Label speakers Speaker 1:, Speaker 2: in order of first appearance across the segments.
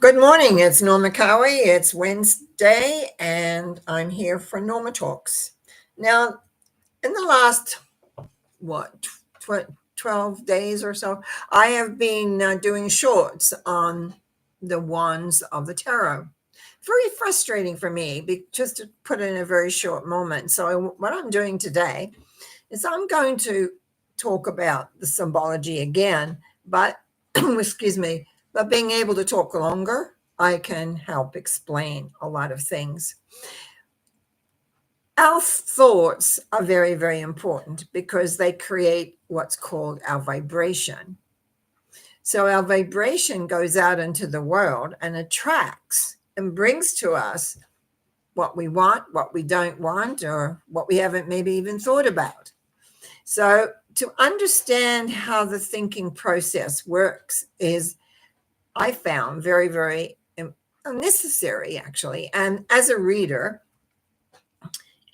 Speaker 1: Good morning. It's Norma Cowie. It's Wednesday, and I'm here for Norma Talks. Now, in the last, what, 12 days or so, I have been doing shorts on the wands of the tarot. Very frustrating for me, just to put it in a very short moment. So, what I'm doing today is I'm going to talk about the symbology again, but excuse me, but being able to talk longer, I can help explain a lot of things. Our thoughts are very, very important because they create what's called our vibration. So our vibration goes out into the world and attracts and brings to us what we want, what we don't want, or what we haven't maybe even thought about. So to understand how the thinking process works is, I found, very, very necessary, actually. And as a reader,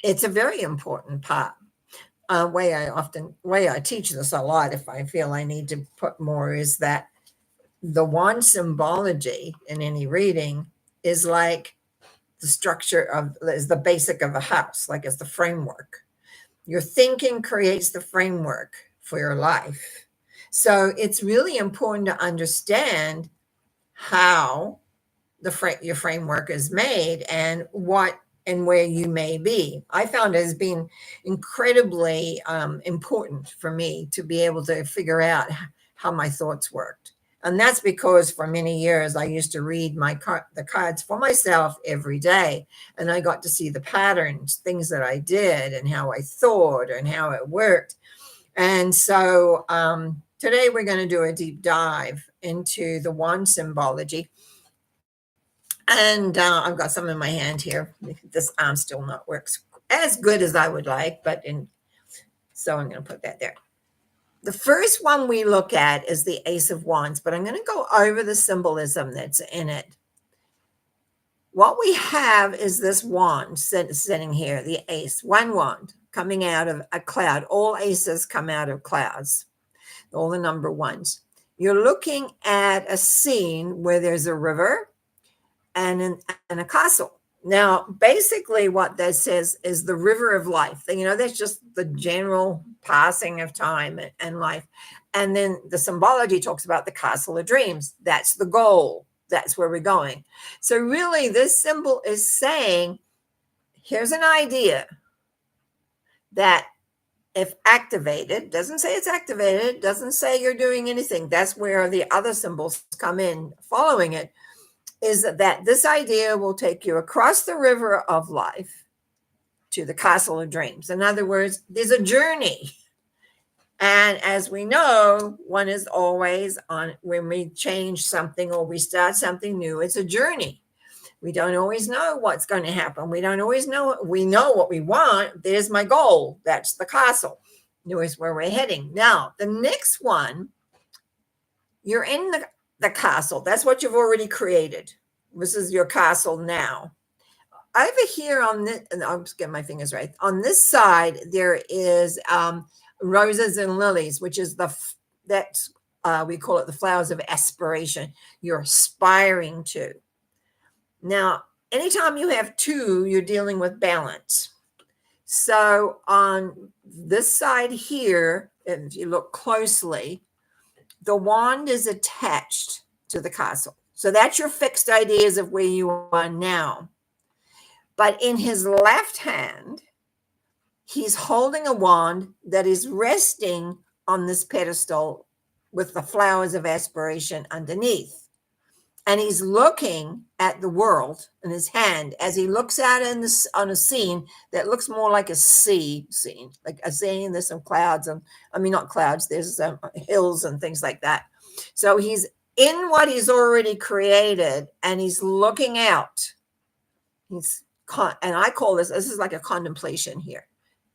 Speaker 1: it's a very important part. Way I teach this a lot, if I feel I need to put more, is that the wand symbology in any reading is like the structure is the basic of a house, like it's the framework. Your thinking creates the framework for your life. So it's really important to understand how your framework is made and what and where you may be. I found it as being incredibly important for me to be able to figure out how my thoughts worked. And that's because for many years I used to read the cards for myself every day, and I got to see the patterns, things that I did, and how I thought and how it worked. And so today we're going to do a deep dive into the wand symbology. And I've got some in my hand here. This arm still not works as good as I would like, so I'm going to put that there. The first one we look at is the Ace of Wands, but I'm going to go over the symbolism that's in it. What we have is this wand sitting here, the ace, one wand coming out of a cloud. All aces come out of clouds, all the number ones. You're looking at a scene where there's a river and a castle. Now, basically what that says is the river of life. That's just the general passing of time and life. And then the symbology talks about the castle of dreams. That's the goal. That's where we're going. So really, this symbol is saying, here's an idea that if activated, doesn't say it's activated, doesn't say you're doing anything. That's where the other symbols come in following it, is that this idea will take you across the river of life to the castle of dreams. In other words, there's a journey. And as we know, one is always on, when we change something or we start something new, it's a journey. We don't always know what's going to happen. We don't always know. We know what we want. There's my goal. That's the castle. Knows where we're heading. Now, the next one, you're in the castle. That's what you've already created. This is your castle now. Over here on this, and I'll just get my fingers right. On this side, there is roses and lilies, which is we call it the flowers of aspiration. You're aspiring to. Now, anytime you have two, you're dealing with balance. So on this side here, if you look closely, the wand is attached to the castle. So that's your fixed ideas of where you are now. But in his left hand, he's holding a wand that is resting on this pedestal with the flowers of aspiration underneath. And he's looking at the world in his hand as he looks out on a scene that looks more like a sea scene, like a scene. There's some clouds, not clouds, there's some hills and things like that. So he's in what he's already created and he's looking out. And I call this is like a contemplation here.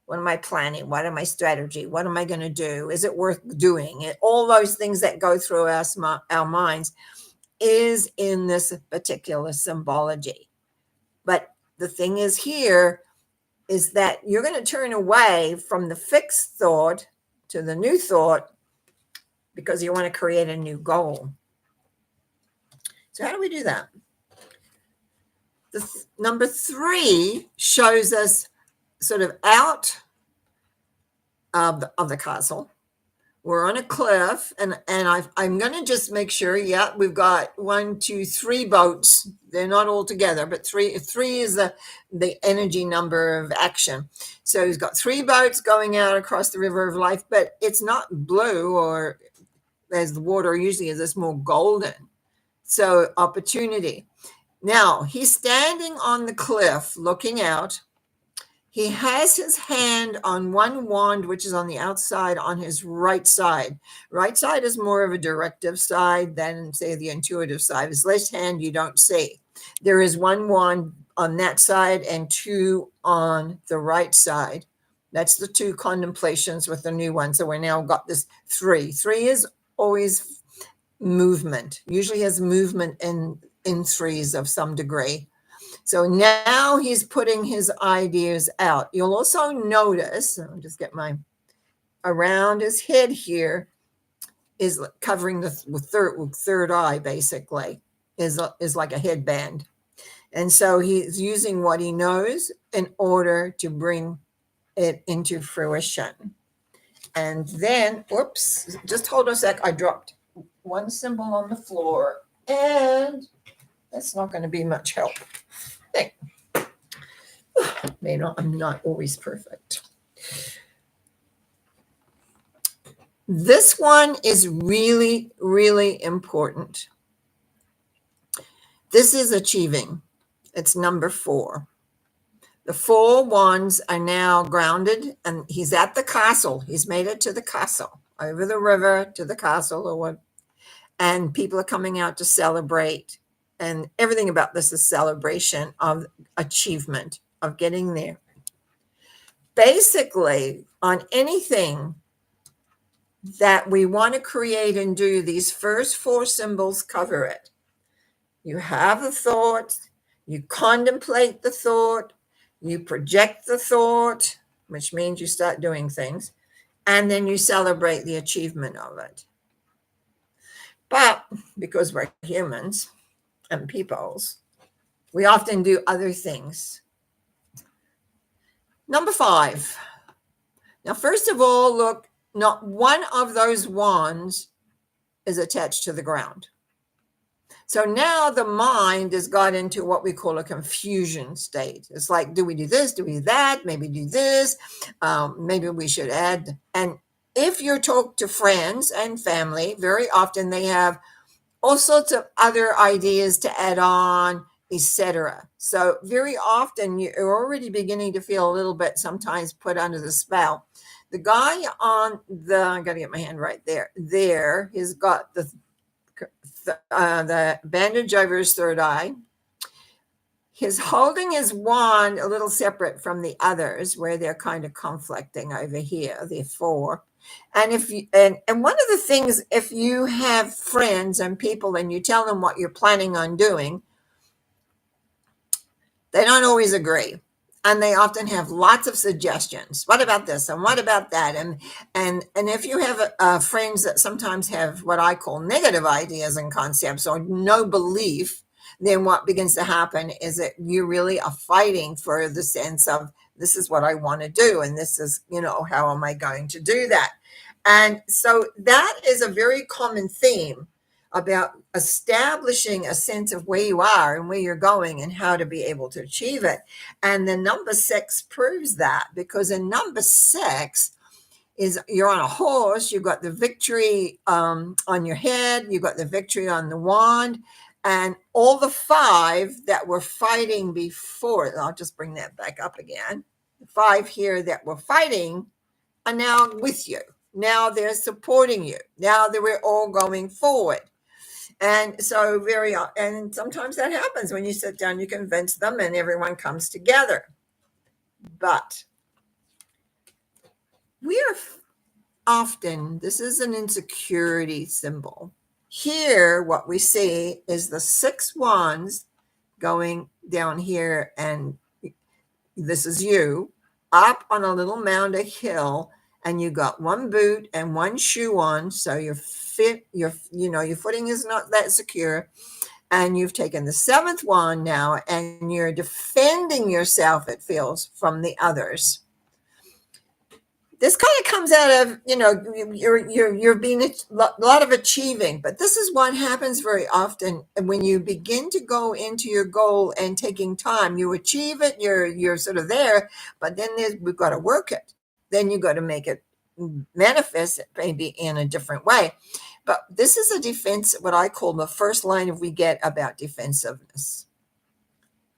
Speaker 1: What am I planning? What am I strategy? What am I going to do? Is it worth doing? All those things that go through our minds is in this particular symbology. But the thing is here is that you're going to turn away from the fixed thought to the new thought because you want to create a new goal. So So how do we do that? Number 3 shows us sort of out of the castle. We're on a cliff, and I'm going to just make sure. Yeah, we've got 1, 2, 3 boats. They're not all together, but three is the energy number of action. So he's got 3 boats going out across the river of life, but it's not blue, or as the water usually is, it's more golden. So opportunity. Now he's standing on the cliff looking out. He has his hand on one wand, which is on the outside on his right side. Right side is more of a directive side than, say, the intuitive side. His left hand you don't see. There is one wand on that side and 2 on the right side. That's the 2 contemplations with the new one. So we now got this 3. 3 is always movement. Usually has movement in 3s of some degree. So now he's putting his ideas out. You'll also notice, I'll just get my, around his head here is covering the third eye, basically, is like a headband. And so he's using what he knows in order to bring it into fruition. And then, whoops, just hold a sec. I dropped one symbol on the floor, and that's not going to be much help. I'm not always perfect. This one is really, really important. This is achieving. It's number 4. The 4 wands are now grounded, and he's at the castle. He's made it to the castle, over the river to the castle, or what? And people are coming out to celebrate. And everything about this is celebration of achievement, of getting there. Basically, on anything that we want to create and do, these first 4 symbols cover it. You have a thought, you contemplate the thought, you project the thought, which means you start doing things, and then you celebrate the achievement of it. But because we're humans and peoples, we often do other things. Number 5. Now, first of all, look, not one of those wands is attached to the ground. So now the mind has got into what we call a confusion state. It's like, do we do this? Do we do that? Maybe do this. Maybe we should add. And if you talk to friends and family, very often they have all sorts of other ideas to add on, etc. So very often you're already beginning to feel a little bit sometimes put under the spell. The guy on I got to get my hand right there, he's got the bandage over his third eye. He's holding his wand a little separate from the others, where they're kind of conflicting over here, the 4. And if you and one of the things, if you have friends and people and you tell them what you're planning on doing, they don't always agree. And they often have lots of suggestions. What about this? And what about that? And if you have friends that sometimes have what I call negative ideas and concepts, or no belief, then what begins to happen is that you really are fighting for the sense of, this is what I want to do, and this is, how am I going to do that? And so that is a very common theme about establishing a sense of where you are and where you're going and how to be able to achieve it. And the number 6 proves that, because in number 6 is you're on a horse, you've got the victory on your head, you've got the victory on the wand, and all the 5 that were fighting before, I'll just bring that back up again, the 5 here that were fighting are now with you. Now they're supporting you. Now that we're all going forward. And so and sometimes that happens when you sit down, you convince them and everyone comes together. But we are often, this is an insecurity symbol. Here, what we see is the 6 wands going down here, and this is you, up on a little mound, a hill, and you got 1 boot and 1 shoe on, so your footing is not that secure. And you've taken the seventh wand now, and you're defending yourself, it feels, from the others. This kind of comes out of, you're being a lot of achieving, but this is what happens very often when you begin to go into your goal and taking time. You achieve it, you're sort of there, but then we've got to work it. Then you got to make it manifest, maybe in a different way. But this is a defense, what I call the first line of we get about defensiveness.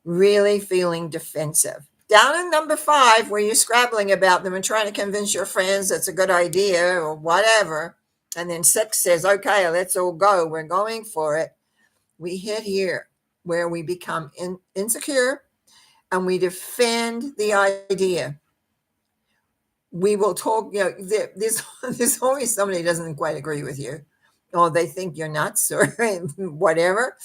Speaker 1: Really feeling defensive. Down in number 5, where you're scrabbling about them and trying to convince your friends it's a good idea or whatever. And then 6 says, okay, let's all go. We're going for it. We hit here where we become insecure and we defend the idea. We will talk, there's always somebody who doesn't quite agree with you, or they think you're nuts or whatever.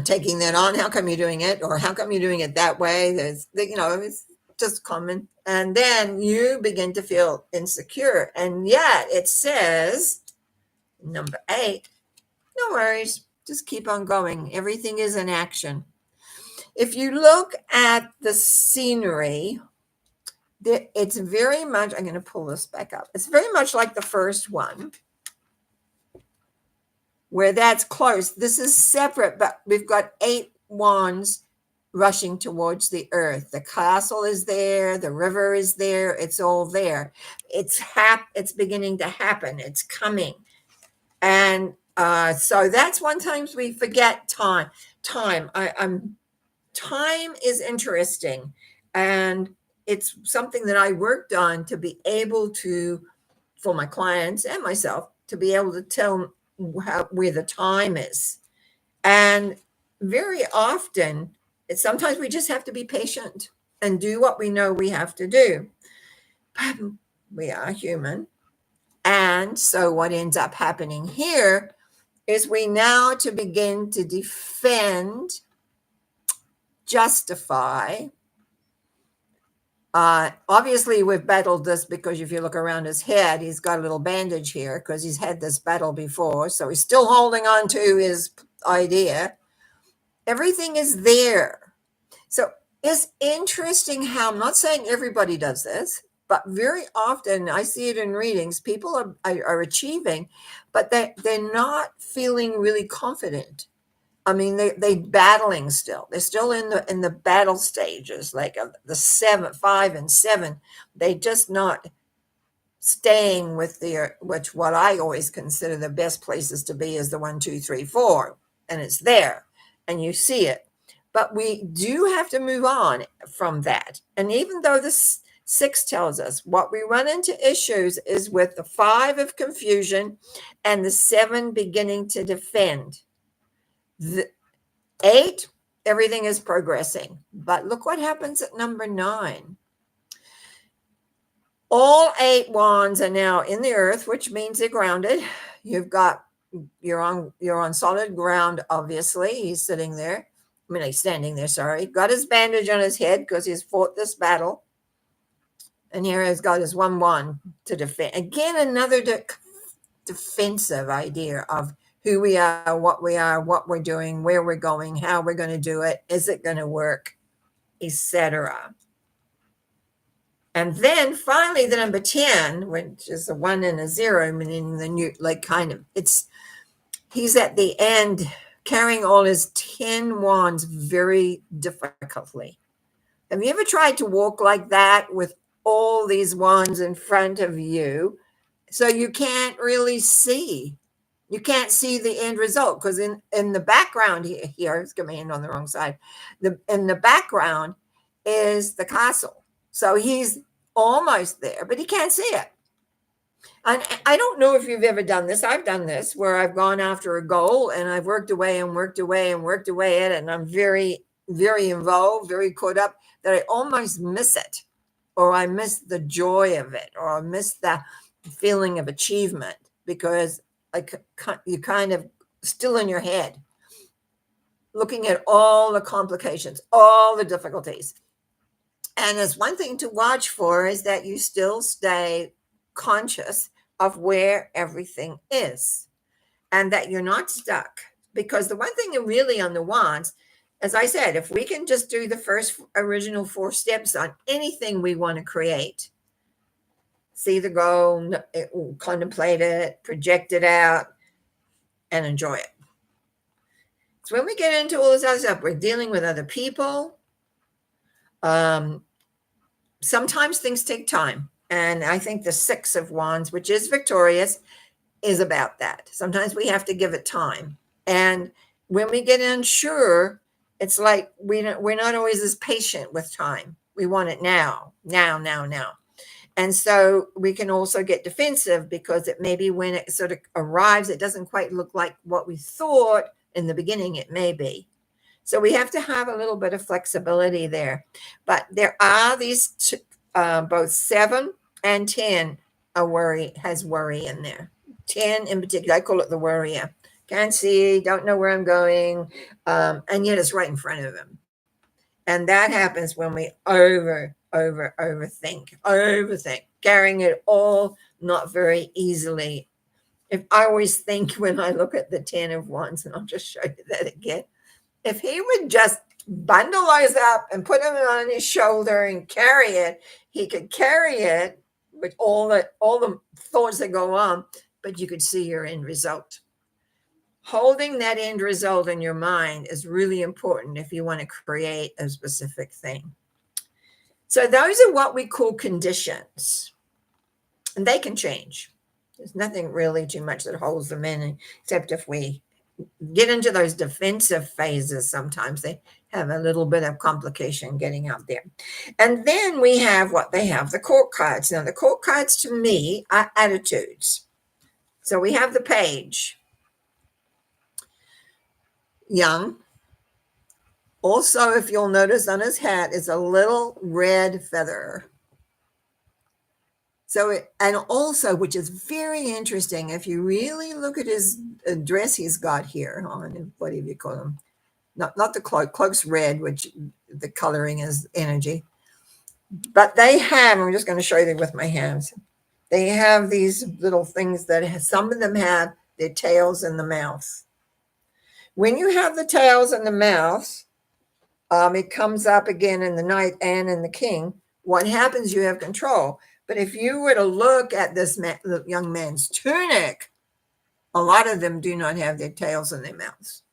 Speaker 1: Taking that on, how come you're doing it, or how come you're doing it that way? It's just common. And then you begin to feel insecure. And yet it says, number 8, no worries, just keep on going. Everything is in action. If you look at the scenery, it's very much, I'm going to pull this back up. It's very much like the first one, where that's close. This is separate, but we've got 8 wands rushing towards the earth. The castle is there. The river is there. It's all there. It's beginning to happen. It's coming. And so that's one times we forget time. Time is interesting. And it's something that I worked on to be able to, for my clients and myself, to be able to tell where the time is. And very often, sometimes we just have to be patient and do what we know we have to do. But we are human. And so what ends up happening here is we now to begin to defend, justify. Obviously, we've battled this because if you look around his head, he's got a little bandage here because he's had this battle before. So he's still holding on to his idea. Everything is there. So it's interesting how, I'm not saying everybody does this, but very often I see it in readings. People are achieving, but they're not feeling really confident. I mean, they battling still. They're still in the battle stages, like the 5 and 7. They just not staying with what I always consider the best places to be is the 1, 2, 3, 4, and it's there, and you see it. But we do have to move on from that. And even though this 6 tells us what we run into issues is with the 5 of confusion and the 7 beginning to defend. The 8, everything is progressing. But look what happens at number 9. All 8 wands are now in the earth, which means they're grounded. You're on solid ground, obviously. He's sitting there. He's standing there, sorry. Got his bandage on his head because he's fought this battle. And here he's got his 1 wand to defend. Again, another defensive idea of who we are, what we're doing, where we're going, how we're going to do it, is it going to work, etc. And then finally, the number 10, which is a 1 and a 0, meaning the new, he's at the end carrying all his 10 wands very difficultly. Have you ever tried to walk like that with all these wands in front of you? So you can't really see. You can't see the end result because in the background here, I was getting my hand on the wrong side. In the background is the castle. So he's almost there, but he can't see it. And I don't know if you've ever done this. I've done this where I've gone after a goal and I've worked away and worked away and worked away at it. And I'm very, very involved, very caught up that I almost miss it, or I miss the joy of it, or I miss the feeling of achievement because you kind of still in your head, looking at all the complications, all the difficulties. And there's one thing to watch for is that you still stay conscious of where everything is and that you're not stuck. because the one thing really on the wands, as I said, if we can just do the first original 4 steps on anything we want to create, see the goal, contemplate it, project it out, and enjoy it. So when we get into all this other stuff, we're dealing with other people. Sometimes things take time. And I think the 6 of Wands, which is victorious, is about that. Sometimes we have to give it time. And when we get unsure, it's like we're not always as patient with time. We want it now. And so we can also get defensive because it maybe when it sort of arrives, it doesn't quite look like what we thought in the beginning it may be. So we have to have a little bit of flexibility there. But there are these both 7 and 10 has worry in there. 10 in particular, I call it the worrier. Can't see, don't know where I'm going, and yet it's right in front of him. And that happens when we overthink, carrying it all not very easily. If I always think when I look at the 10 of Wands, and I'll just show you that again, if he would just bundle those up and put them on his shoulder and carry it, he could carry it with all the thoughts that go on, but you could see your end result. Holding that end result in your mind is really important if you want to create a specific thing. So those are what we call conditions, and they can change. There's nothing really too much that holds them in, except if we get into those defensive phases, sometimes they have a little bit of complication getting out there. And then we have what they have, the court cards. Now, the court cards to me are attitudes. So we have the page. Young. Also, if you'll notice on his hat is a little red feather. So, and also, which is very interesting, if you really look at his dress he's got here on, what do you call them? Not the cloak. Cloak's red, which the coloring is energy. But they have, I'm just going to show you with my hands. They have these little things that some of them have their tails in the mouth. When you have the tails in the mouth, it comes up again in the Knight and in the King. What happens? You have control. But if you were to look at this young man's tunic, a lot of them do not have their tails in their mouths.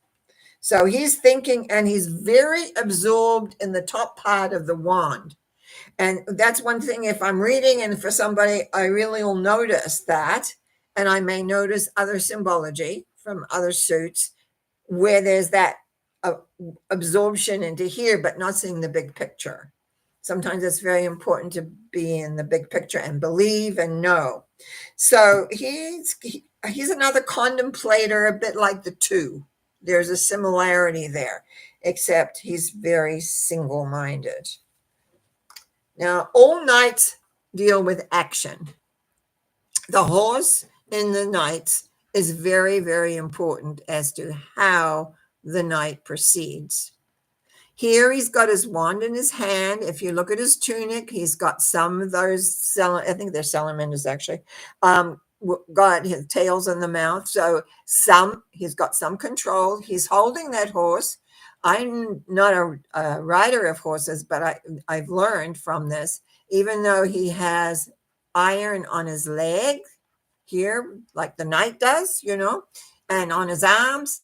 Speaker 1: So he's thinking, and he's very absorbed in the top part of the wand. And that's one thing, if I'm reading and for somebody, I really will notice that. And I may notice other symbology from other suits where there's that absorption into here, but not seeing the big picture. Sometimes it's very important to be in the big picture and believe and know. So he's another contemplator, a bit like the 2. There's a similarity there, except he's very single-minded. Now, all knights deal with action. The horse in the knights is very, very important as to how the knight proceeds. Here he's got his wand in his hand. If you look at his tunic, he's got some of those, I think they're salamanders actually, got his tails in the mouth. So he's got some control. He's holding that horse. I'm not a rider of horses, but I've learned from this, even though he has iron on his leg here, like the knight does, and on his arms,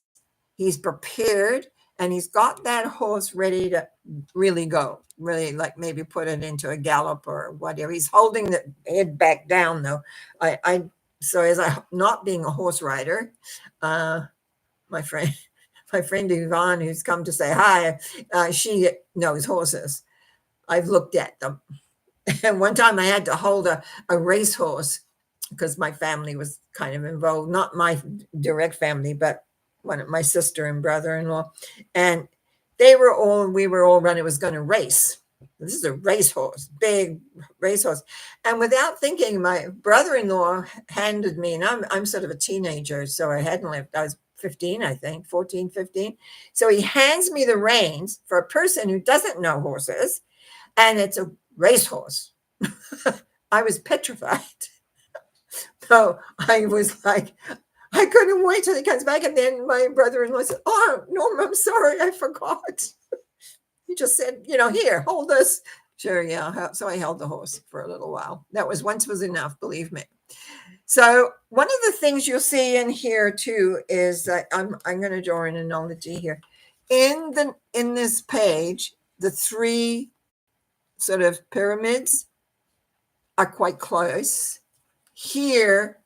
Speaker 1: he's prepared. And he's got that horse ready to really go, really like maybe put it into a gallop or whatever. He's holding the head back down though. So as I not being a horse rider, my friend Yvonne, who's come to say hi, she knows horses. I've looked at them. And one time I had to hold a racehorse because my family was kind of involved, not my direct family, but my sister and brother-in-law, and we were all running. It was going to race. This is a racehorse, big racehorse. And without thinking, my brother-in-law handed me, and I'm sort of a teenager, so I hadn't left. I was 15, I think, 14, 15. So he hands me the reins for a person who doesn't know horses, and it's a racehorse. I was petrified. So I was like, I couldn't wait till he comes back. And then my brother-in-law said, "Oh, Norma, I'm sorry, I forgot." He just said, "Here, hold this." Sure, yeah. So I held the horse for a little while. That was once was enough, believe me. So one of the things you'll see in here too is that I'm going to draw an analogy here. In this page, the three sort of pyramids are quite close. Here,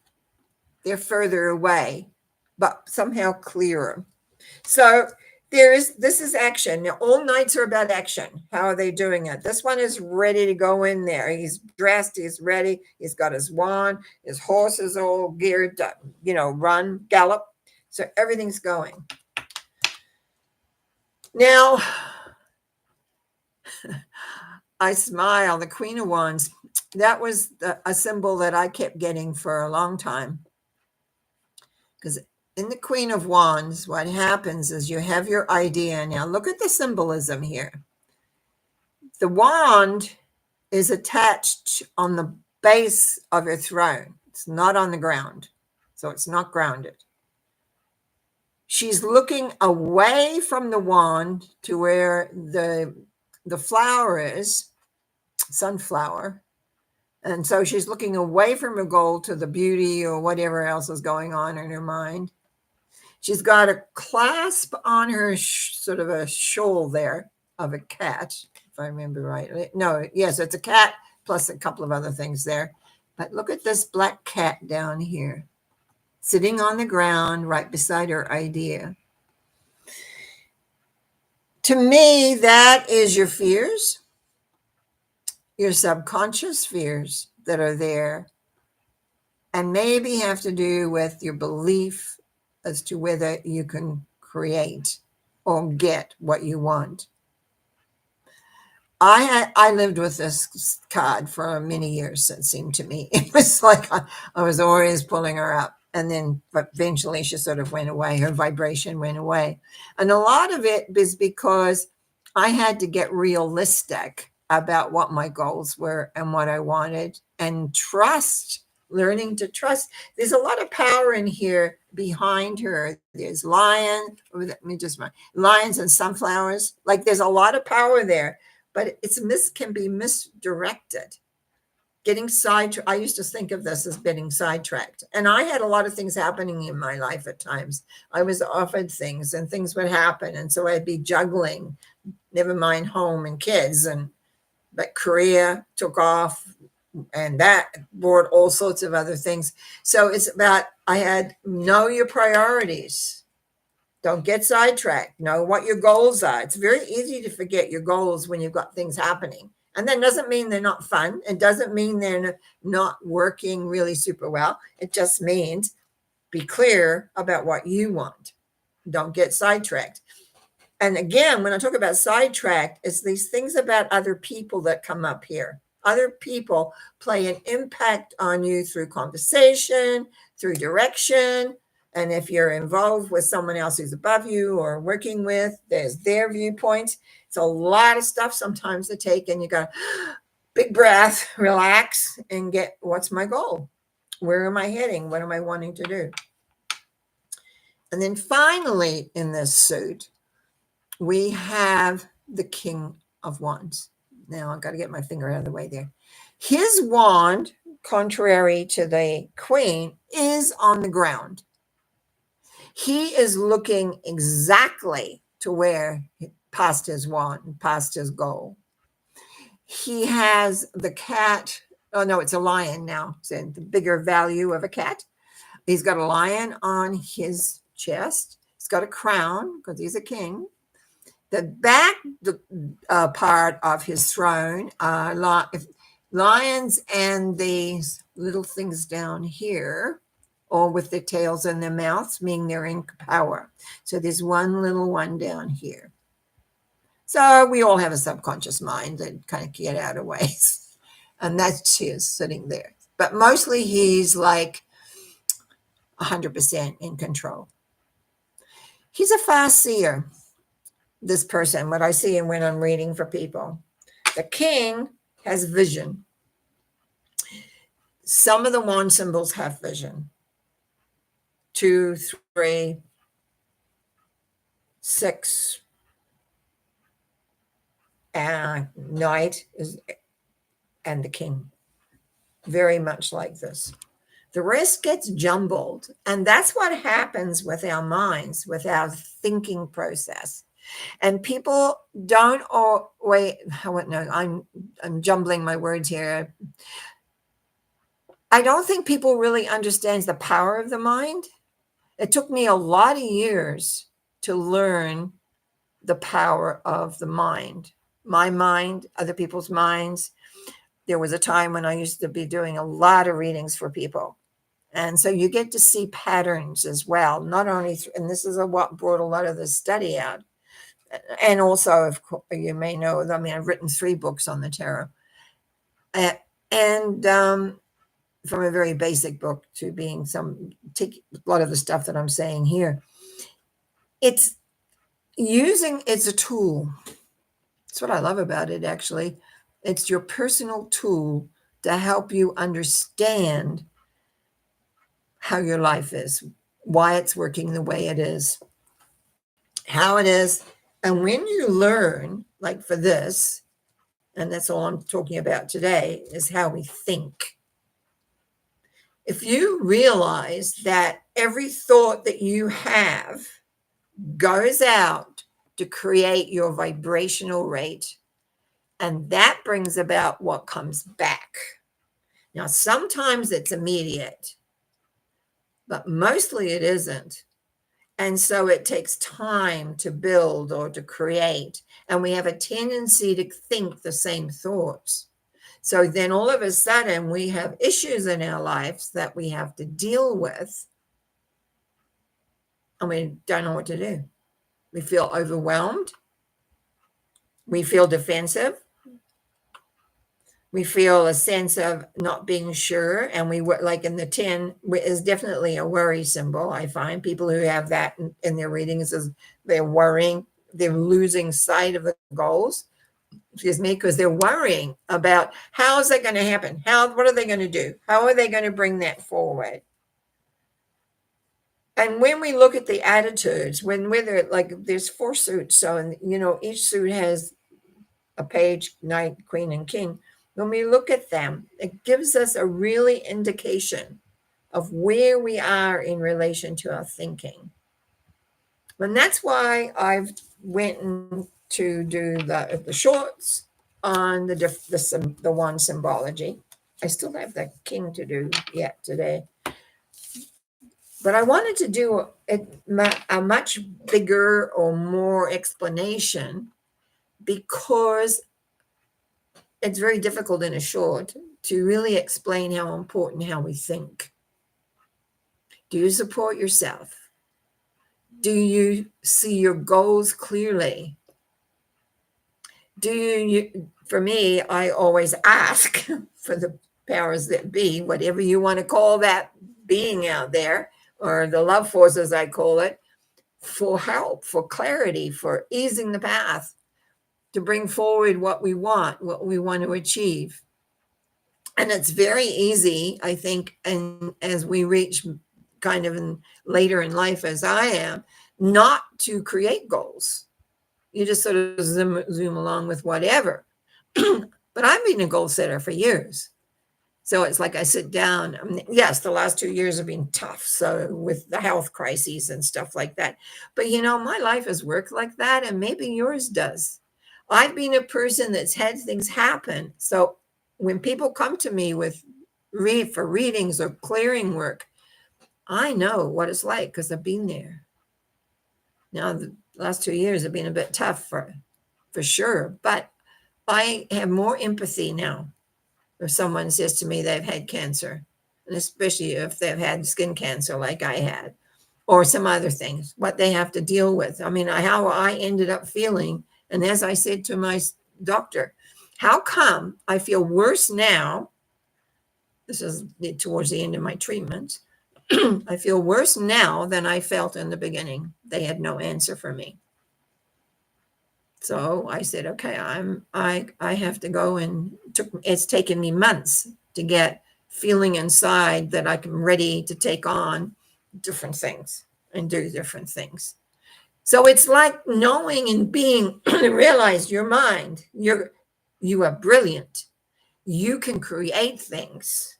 Speaker 1: they're further away, but somehow clearer. So this is action. Now, all nights are about action. How are they doing it? This one is ready to go in there. He's dressed, he's ready, he's got his wand, his horse is all geared up, run, gallop. So everything's going. Now, I smile, the Queen of Wands. That was a symbol that I kept getting for a long time. Because in the Queen of Wands, what happens is you have your idea. Now, look at the symbolism here. The wand is attached on the base of your throne. It's not on the ground, so it's not grounded. She's looking away from the wand to where the flower is, sunflower. And so she's looking away from her goal to the beauty or whatever else is going on in her mind. She's got a clasp on her sort of a shoal there of a cat, if I remember right. No, yes, it's a cat plus a couple of other things there. But look at this black cat down here, sitting on the ground right beside her idea. To me, that is your fears, your subconscious fears that are there, and maybe have to do with your belief as to whether you can create or get what you want. I lived with this card for many years, it seemed to me. It was like I was always pulling her up. And then eventually she sort of went away. Her vibration went away. And a lot of it is because I had to get realistic about what my goals were and what I wanted, and trust, learning to trust. There's a lot of power in here behind her. There's lions and sunflowers. Like there's a lot of power there, but can be misdirected. Getting sidetracked. I used to think of this as getting sidetracked. And I had a lot of things happening in my life at times. I was offered things and things would happen. And so I'd be juggling, never mind home and kids. But career took off, and that brought all sorts of other things. So it's about, know your priorities. Don't get sidetracked. Know what your goals are. It's very easy to forget your goals when you've got things happening. And that doesn't mean they're not fun. It doesn't mean they're not working really super well. It just means be clear about what you want. Don't get sidetracked. And again, when I talk about sidetracked, it's these things about other people that come up here. Other people play an impact on you through conversation, through direction. And if you're involved with someone else who's above you or working with, there's their viewpoints. It's a lot of stuff sometimes to take, and you got big breath, relax, and get, what's my goal? Where am I heading? What am I wanting to do? And then finally, in this suit, we have the King of Wands. Now I've got to get my finger out of the way there. His wand, contrary to the Queen, is on the ground. He is looking exactly to where, past his wand, past his goal. He has the cat. Oh, no, it's a lion now. So the bigger value of a cat. He's got a lion on his chest. He's got a crown because he's a king. The back part of his throne, lions and these little things down here, or with their tails and their mouths, meaning they're in power. So there's one little one down here. So we all have a subconscious mind that kind of get out of ways. And that's his sitting there. But mostly he's like 100% in control. He's a fast seer, this person, what I see and when I'm reading for people. The king has vision. Some of the wand symbols have vision. 2, 3, 6, and knight is, and the king. Very much like this. The rest gets jumbled. And that's what happens with our minds, with our thinking process. And people don't always, no, I'm jumbling my words here. I don't think people really understand the power of the mind. It took me a lot of years to learn the power of the mind. My mind, other people's minds. There was a time when I used to be doing a lot of readings for people. And so you get to see patterns as well, not only, and this is what brought a lot of the study out. And also, of course, you may know, I mean, I've written 3 books on the tarot. And from a very basic book to being take a lot of the stuff that I'm saying here. It's a tool. That's what I love about it, actually. It's your personal tool to help you understand how your life is, why it's working the way it is, how it is. And when you learn, like for this, and that's all I'm talking about today, is how we think. If you realize that every thought that you have goes out to create your vibrational rate, and that brings about what comes back. Now, sometimes it's immediate, but mostly it isn't. And so it takes time to build or to create. And we have a tendency to think the same thoughts. So then all of a sudden we have issues in our lives that we have to deal with. And we don't know what to do. We feel overwhelmed. We feel defensive. We feel a sense of not being sure. And we were like in the 10 is definitely a worry symbol. I find people who have that in their readings is they're worrying, they're losing sight of the goals. Excuse me, because they're worrying about how is that going to happen? What are they going to do? How are they going to bring that forward? And when we look at the attitudes, whether like there's 4 suits, so each suit has a page, knight, queen, and king. When we look at them, it gives us a really indication of where we are in relation to our thinking. And that's why I've went to do the shorts on the wand symbology. I still have the king to do yet today. But I wanted to do a much bigger or more explanation because it's very difficult in a short to really explain how important how we think. Do you support yourself? Do you see your goals clearly? For me, I always ask for the powers that be, whatever you want to call that being out there, or the love force, as I call it, for help, for clarity, for easing the path, to bring forward what we want to achieve. And it's very easy, I think, and as we reach kind of later in life as I am, not to create goals. You just sort of zoom along with whatever. But I've been a goal setter for years. So it's like I sit down. Yes, the last 2 years have been tough. So with the health crises and stuff like that. But my life has worked like that, and maybe yours does. I've been a person that's had things happen. So when people come to me for readings or clearing work, I know what it's like because I've been there. Now, the last 2 years have been a bit tough for sure, but I have more empathy now if someone says to me they've had cancer, and especially if they've had skin cancer like I had, or some other things, what they have to deal with. I mean, how I ended up feeling. And as I said to my doctor, how come I feel worse now? This is towards the end of my treatment. I feel worse now than I felt in the beginning. They had no answer for me. So I said, okay, I have to go, and it's taken me months to get feeling inside that I'm ready to take on different things and do different things. So it's like knowing and being realize your mind, you are brilliant. You can create things,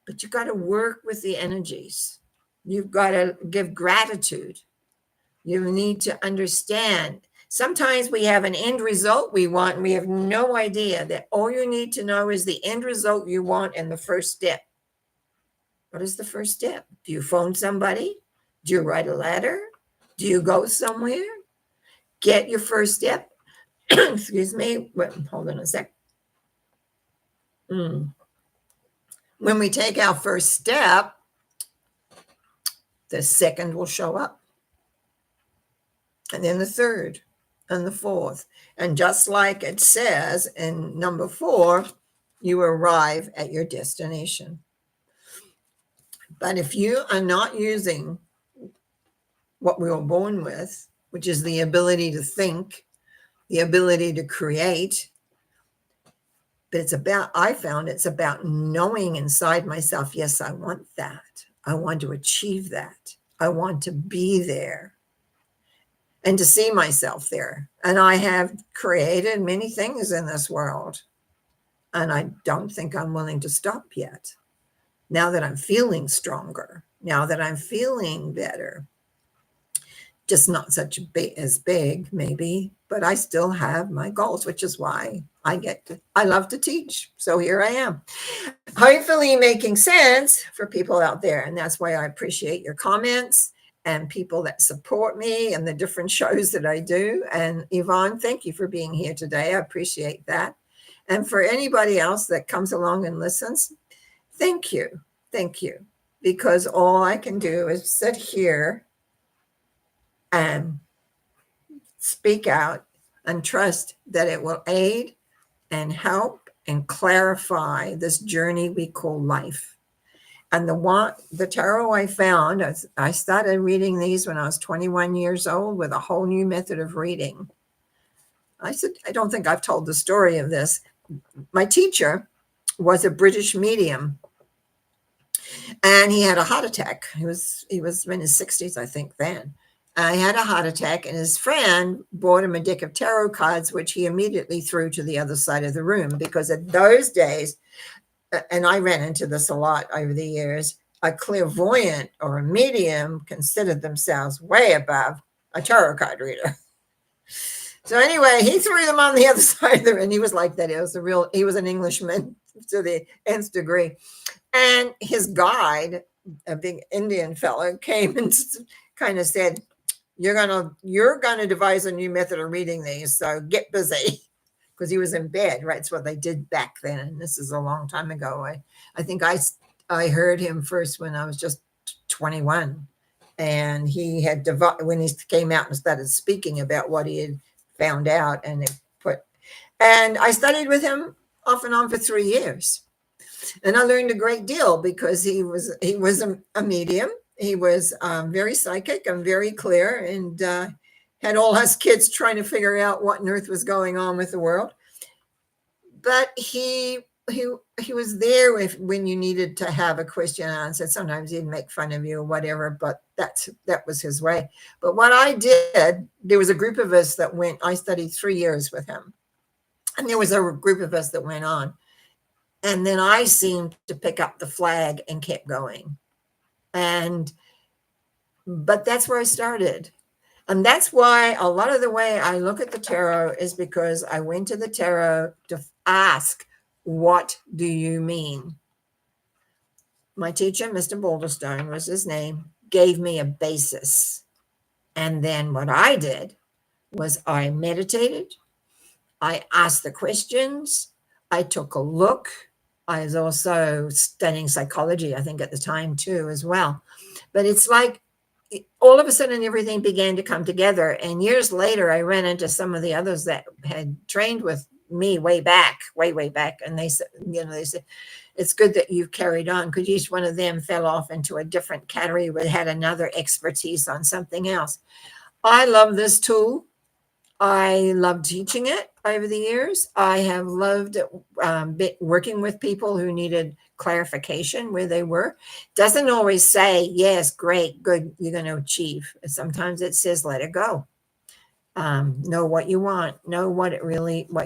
Speaker 1: but you got to work with the energies. You've got to give gratitude. You need to understand. Sometimes we have an end result we want, and we have no idea that all you need to know is the end result you want and the first step. What is the first step? Do you phone somebody? Do you write a letter? Do you go somewhere? Get your first step. Excuse me. Wait, hold on a sec. When we take our first step, the second will show up. And then the third and the fourth. And just like it says in number 4, you arrive at your destination. But if you are not using what we were born with, which is the ability to think, the ability to create, but I found it's about knowing inside myself, yes, I want that. I want to achieve that. I want to be there and to see myself there. And I have created many things in this world. And I don't think I'm willing to stop yet. Now that I'm feeling stronger, now that I'm feeling better, just not such as big, maybe, but I still have my goals, which is why I love to teach. So here I am, hopefully making sense for people out there. And that's why I appreciate your comments and people that support me and the different shows that I do. And Yvonne, thank you for being here today. I appreciate that. And for anybody else that comes along and listens, thank you. Thank you. Because all I can do is sit here and speak out and trust that it will aid and help and clarify this journey we call life. And the tarot I found, I started reading these when I was 21 years old with a whole new method of reading. I don't think I've told the story of this. My teacher was a British medium, and he had a heart attack. He was in his 60s, I think, then. He had a heart attack, and his friend bought him a deck of tarot cards, which he immediately threw to the other side of the room, because in those days, and I ran into this a lot over the years, a clairvoyant or a medium considered themselves way above a tarot card reader. So anyway, he threw them on the other side of the room, and he was like that. He was an Englishman to the nth degree. And his guide, a big Indian fellow, came and kind of said, you're gonna devise a new method of reading these, so get busy. Because he was in bed, right? It's what they did back then. And this is a long time ago. I think I heard him first when I was just 21. And he had when he came out and started speaking about what he had found out, and I studied with him off and on for 3 years. And I learned a great deal because he was a medium. He was very psychic and very clear, and had all us kids trying to figure out what on earth was going on with the world. But he was there when you needed to have a question answered. Sometimes he'd make fun of you or whatever, but that was his way. But what I did, there was a group of us that went. I studied 3 years with him, and there was a group of us that went on. And then I seemed to pick up the flag and kept going. But that's where I started. And that's why a lot of the way I look at the tarot is because I went to the tarot to ask, what do you mean? My teacher, Mr. Boulderstone was his name, gave me a basis. And then what I did was I meditated. I asked the questions. I took a look. I was also studying psychology, I think, at the time too, as well. But it's like all of a sudden everything began to come together. And years later, I ran into some of the others that had trained with me way back. And they said, it's good that you've carried on, because each one of them fell off into a different category, but had another expertise on something else. I love this tool. I love teaching it over the years. I have loved working with people who needed clarification where they were. Doesn't always say, yes, great, good, you're going to achieve. Sometimes it says, let it go. Know what you want, know what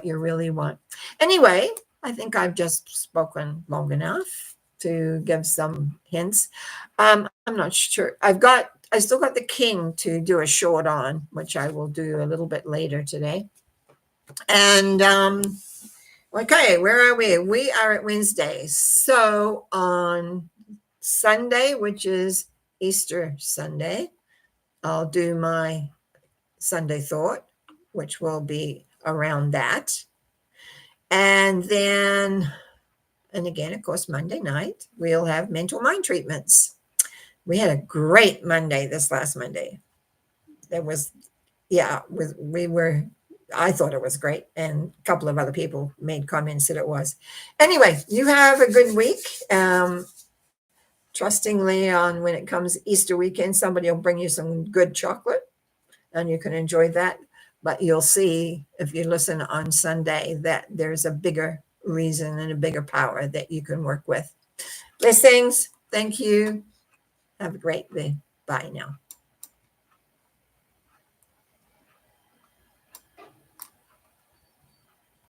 Speaker 1: you really want. Anyway, I think I've just spoken long enough to give some hints. I'm not sure. I still got the king to do a short on, which I will do a little bit later today. And okay, where are we? We are at Wednesday. So on Sunday, which is Easter Sunday, I'll do my Sunday thought, which will be around that. And then, and again, of course, Monday night, we'll have mental mind treatments. We had a great Monday this last Monday. There was, yeah, I thought it was great. And a couple of other people made comments that it was. Anyway, you have a good week. Trustingly on when it comes Easter weekend, somebody will bring you some good chocolate and you can enjoy that. But you'll see if you listen on Sunday that there's a bigger reason and a bigger power that you can work with. Blessings. Thank you. Have a great day. Bye now.